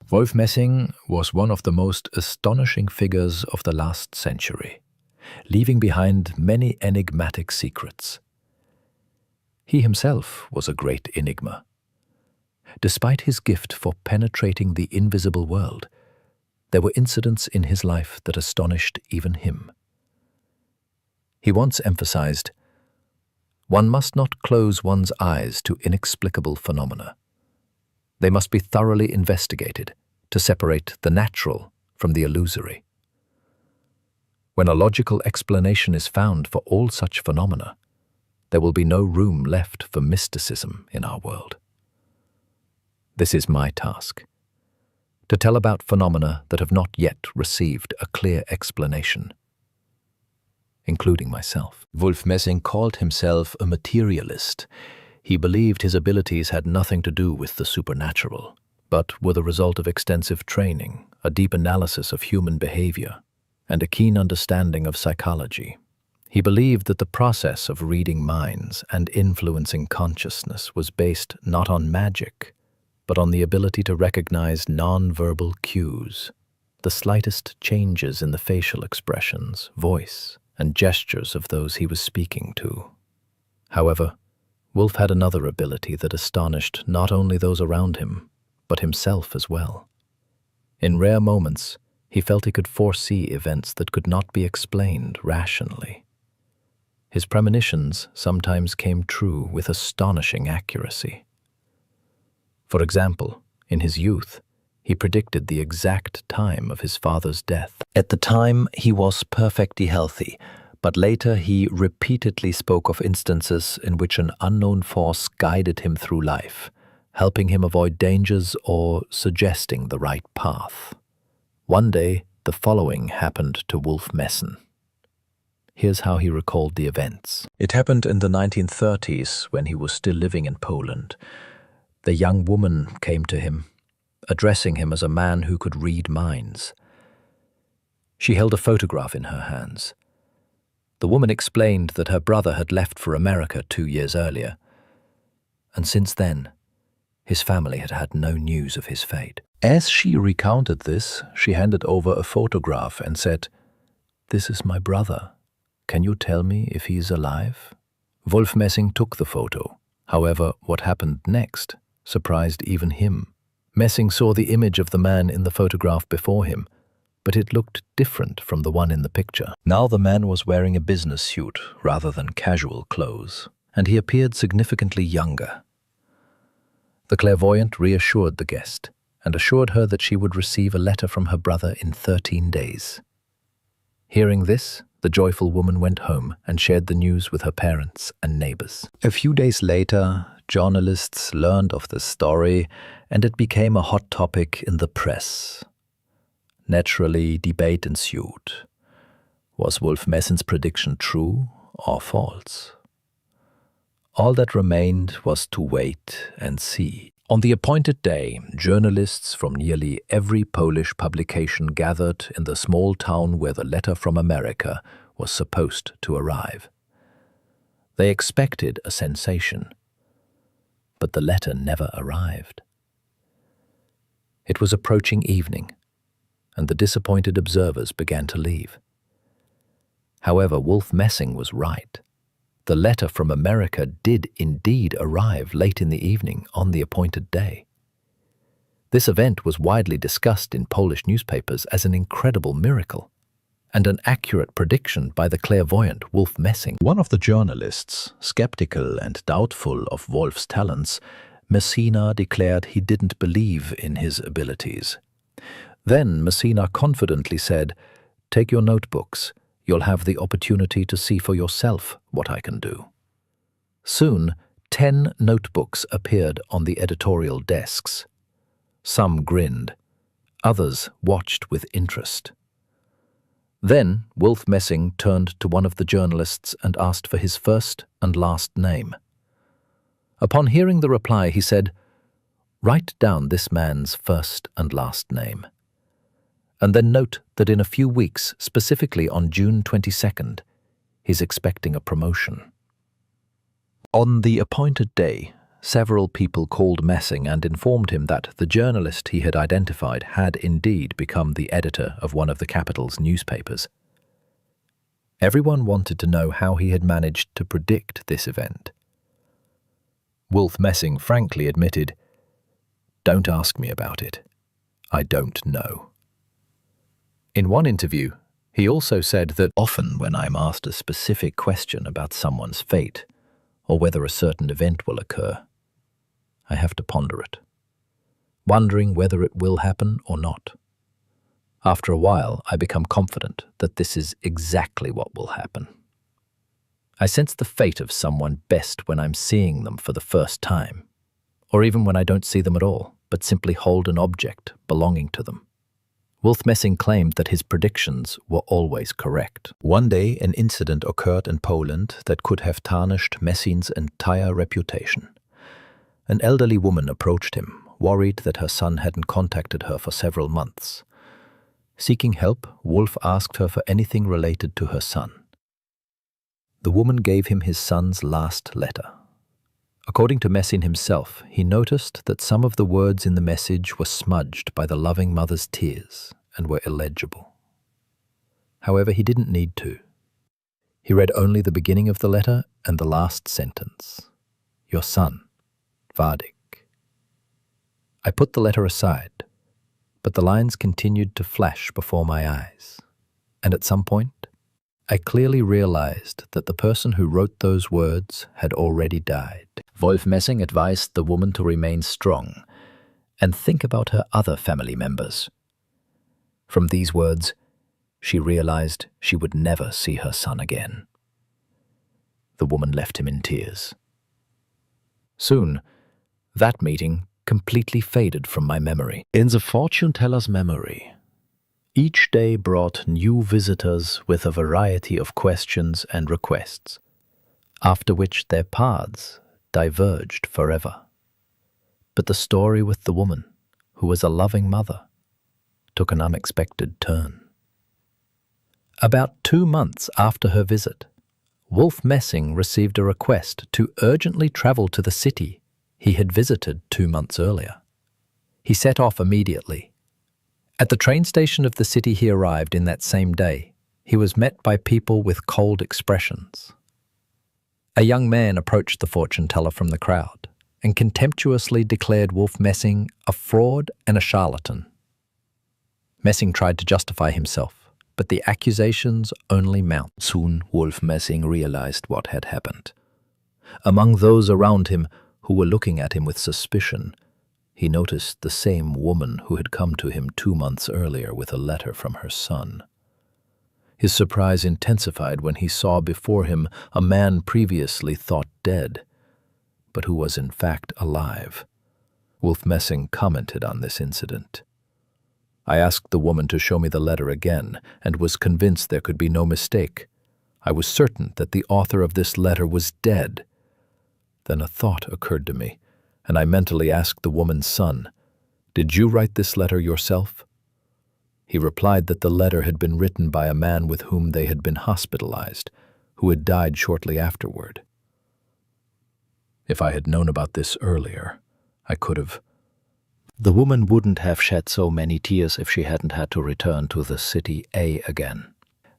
Wolf Messing was one of the most astonishing figures of the last century, leaving behind many enigmatic secrets. He himself was a great enigma. Despite his gift for penetrating the invisible world, there were incidents in his life that astonished even him. He once emphasized, "One must not close one's eyes to inexplicable phenomena. They must be thoroughly investigated to separate the natural from the illusory. When a logical explanation is found for all such phenomena, there will be no room left for mysticism in our world." This is my task, to tell about phenomena that have not yet received a clear explanation, including myself. Wolf Messing called himself a materialist. He believed his abilities had nothing to do with the supernatural, but were the result of extensive training, a deep analysis of human behavior, and a keen understanding of psychology. He believed that the process of reading minds and influencing consciousness was based not on magic, but on the ability to recognize non-verbal cues, the slightest changes in the facial expressions, voice, and gestures of those he was speaking to. However, Wolf had another ability that astonished not only those around him, but himself as well. In rare moments, he felt he could foresee events that could not be explained rationally. His premonitions sometimes came true with astonishing accuracy. For example, in his youth, he predicted the exact time of his father's death. At the time, he was perfectly healthy, but later he repeatedly spoke of instances in which an unknown force guided him through life, helping him avoid dangers or suggesting the right path. One day, the following happened to Wolf Messing. Here's how he recalled the events. It happened in the 1930s when he was still living in Poland. The young woman came to him, addressing him as a man who could read minds. She held a photograph in her hands. The woman explained that her brother had left for America 2 years earlier, and since then, his family had had no news of his fate. As she recounted this, she handed over a photograph and said, "This is my brother. Can you tell me if he is alive?" Wolf Messing took the photo. However, what happened next surprised even him. Messing saw the image of the man in the photograph before him, but it looked different from the one in the picture. Now the man was wearing a business suit rather than casual clothes, and he appeared significantly younger. The clairvoyant reassured the guest and assured her that she would receive a letter from her brother in 13 days. Hearing this, the joyful woman went home and shared the news with her parents and neighbors. A few days later, journalists learned of the story, and it became a hot topic in the press. Naturally, debate ensued. Was Wolf Messing's prediction true or false? All that remained was to wait and see. On the appointed day, journalists from nearly every Polish publication gathered in the small town where the letter from America was supposed to arrive. They expected a sensation, but the letter never arrived. It was approaching evening, and the disappointed observers began to leave. However, Wolf Messing was right. The letter from America did indeed arrive late in the evening on the appointed day. This event was widely discussed in Polish newspapers as an incredible miracle and an accurate prediction by the clairvoyant Wolf Messing. One of the journalists, skeptical and doubtful of Wolf's talents, Messina declared he didn't believe in his abilities. Then Messina confidently said, "Take your notebooks. You'll have the opportunity to see for yourself what I can do." Soon, 10 notebooks appeared on the editorial desks. Some grinned, others watched with interest. Then Wolf Messing turned to one of the journalists and asked for his first and last name. Upon hearing the reply, he said, "Write down this man's first and last name. And then note that in a few weeks, specifically on June 22nd, he's expecting a promotion." On the appointed day, several people called Messing and informed him that the journalist he had identified had indeed become the editor of one of the capital's newspapers. Everyone wanted to know how he had managed to predict this event. Wolf Messing frankly admitted, "Don't ask me about it. I don't know." In one interview, he also said that often when I'm asked a specific question about someone's fate, or whether a certain event will occur, I have to ponder it, wondering whether it will happen or not. After a while, I become confident that this is exactly what will happen. I sense the fate of someone best when I'm seeing them for the first time, or even when I don't see them at all, but simply hold an object belonging to them. Wolf Messing claimed that his predictions were always correct. One day, an incident occurred in Poland that could have tarnished Messing's entire reputation. An elderly woman approached him, worried that her son hadn't contacted her for several months. Seeking help, Wolf asked her for anything related to her son. The woman gave him his son's last letter. According to Messing himself, he noticed that some of the words in the message were smudged by the loving mother's tears and were illegible. However, he didn't need to. He read only the beginning of the letter and the last sentence. "Your son, Vadik." I put the letter aside, but the lines continued to flash before my eyes, and at some point, I clearly realized that the person who wrote those words had already died. Wolf Messing advised the woman to remain strong and think about her other family members. From these words, she realized she would never see her son again. The woman left him in tears. Soon, that meeting completely faded from my memory. In the fortune teller's memory, each day brought new visitors with a variety of questions and requests, after which their paths diverged forever. But the story with the woman, who was a loving mother, took an unexpected turn. About 2 months after her visit, Wolf Messing received a request to urgently travel to the city he had visited 2 months earlier. He set off immediately. At the train station of the city he arrived in that same day, he was met by people with cold expressions. A young man approached the fortune teller from the crowd and contemptuously declared Wolf Messing a fraud and a charlatan. Messing tried to justify himself, but the accusations only mounted. Soon Wolf Messing realized what had happened. Among those around him who were looking at him with suspicion, he noticed the same woman who had come to him 2 months earlier with a letter from her son. His surprise intensified when he saw before him a man previously thought dead, but who was in fact alive. Wolf Messing commented on this incident. "I asked the woman to show me the letter again and was convinced there could be no mistake. I was certain that the author of this letter was dead. Then a thought occurred to me, and I mentally asked the woman's son, 'Did you write this letter yourself?' He replied that the letter had been written by a man with whom they had been hospitalized, who had died shortly afterward. If I had known about this earlier, I could have. The woman wouldn't have shed so many tears if she hadn't had to return to the city A again.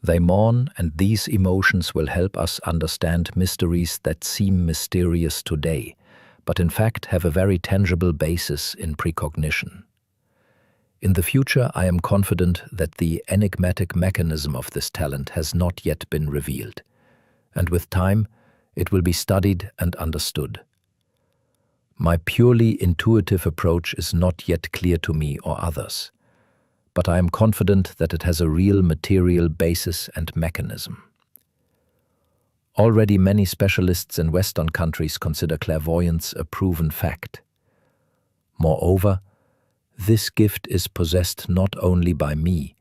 They mourn, and these emotions will help us understand mysteries that seem mysterious today, but in fact have a very tangible basis in precognition. In the future, I am confident that the enigmatic mechanism of this talent has not yet been revealed, and with time, it will be studied and understood. My purely intuitive approach is not yet clear to me or others, but I am confident that it has a real material basis and mechanism. Already many specialists in Western countries consider clairvoyance a proven fact. Moreover, this gift is possessed not only by me,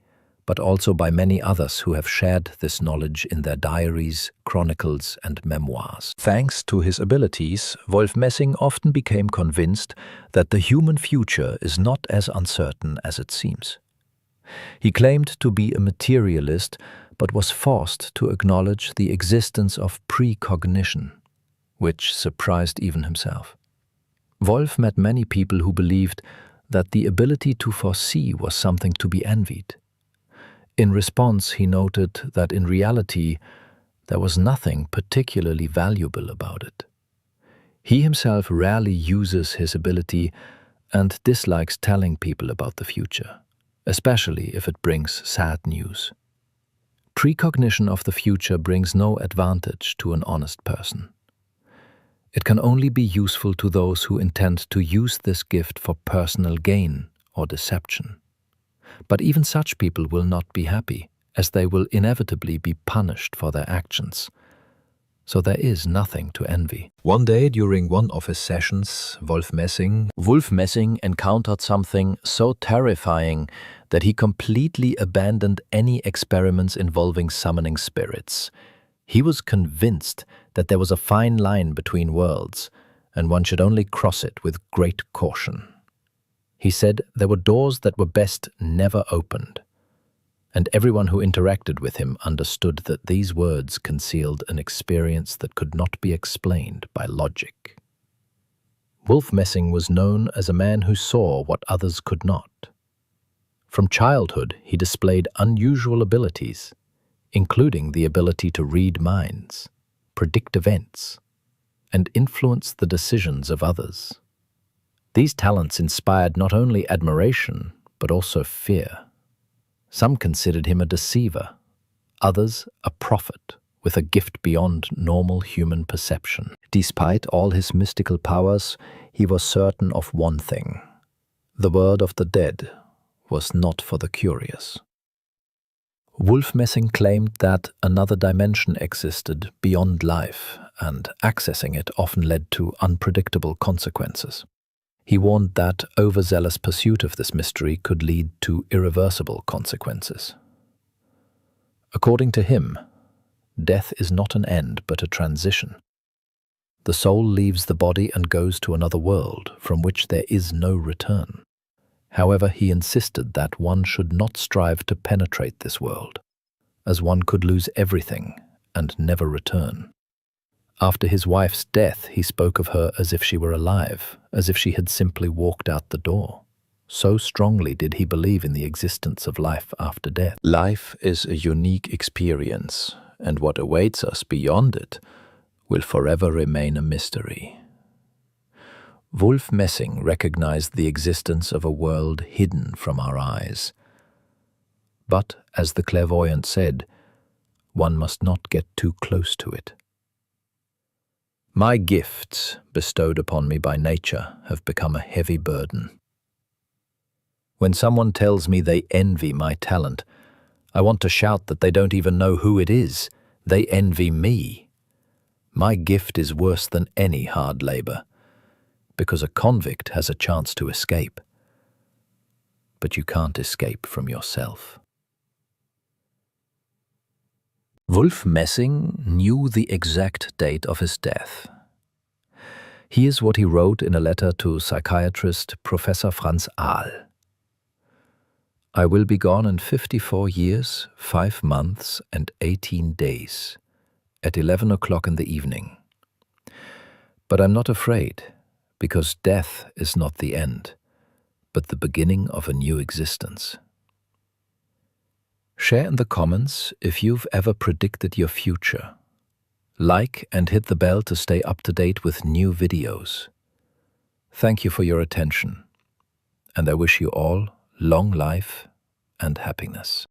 but also by many others who have shared this knowledge in their diaries, chronicles, and memoirs. Thanks to his abilities, Wolf Messing often became convinced that the human future is not as uncertain as it seems. He claimed to be a materialist, but was forced to acknowledge the existence of precognition, which surprised even himself. Wolf met many people who believed that the ability to foresee was something to be envied. In response, he noted that in reality, there was nothing particularly valuable about it. He himself rarely uses his ability and dislikes telling people about the future, especially if it brings sad news. Precognition of the future brings no advantage to an honest person. It can only be useful to those who intend to use this gift for personal gain or deception. But even such people will not be happy, as they will inevitably be punished for their actions. So there is nothing to envy. One day during one of his sessions, Wolf Messing encountered something so terrifying that he completely abandoned any experiments involving summoning spirits. He was convinced that there was a fine line between worlds, and one should only cross it with great caution. He said there were doors that were best never opened, and everyone who interacted with him understood that these words concealed an experience that could not be explained by logic. Wolf Messing was known as a man who saw what others could not. From childhood, he displayed unusual abilities, including the ability to read minds, predict events, and influence the decisions of others. These talents inspired not only admiration, but also fear. Some considered him a deceiver, others a prophet with a gift beyond normal human perception. Despite all his mystical powers, he was certain of one thing: the world of the dead was not for the curious. Wolf Messing claimed that another dimension existed beyond life, and accessing it often led to unpredictable consequences. He warned that overzealous pursuit of this mystery could lead to irreversible consequences. According to him, death is not an end but a transition. The soul leaves the body and goes to another world from which there is no return. However, he insisted that one should not strive to penetrate this world, as one could lose everything and never return. After his wife's death, he spoke of her as if she were alive, as if she had simply walked out the door. So strongly did he believe in the existence of life after death. Life is a unique experience, and what awaits us beyond it will forever remain a mystery. Wolf Messing recognized the existence of a world hidden from our eyes. But, as the clairvoyant said, one must not get too close to it. My gifts, bestowed upon me by nature, have become a heavy burden. When someone tells me they envy my talent, I want to shout that they don't even know who it is. They envy me. My gift is worse than any hard labor, because a convict has a chance to escape. But you can't escape from yourself. Wolf Messing knew the exact date of his death. Here's what he wrote in a letter to psychiatrist Professor Franz Ahl. I will be gone in 54 years, 5 months, and 18 days, at 11 o'clock in the evening. But I'm not afraid, because death is not the end, but the beginning of a new existence. Share in the comments if you've ever predicted your future. Like and hit the bell to stay up to date with new videos. Thank you for your attention, and I wish you all long life and happiness.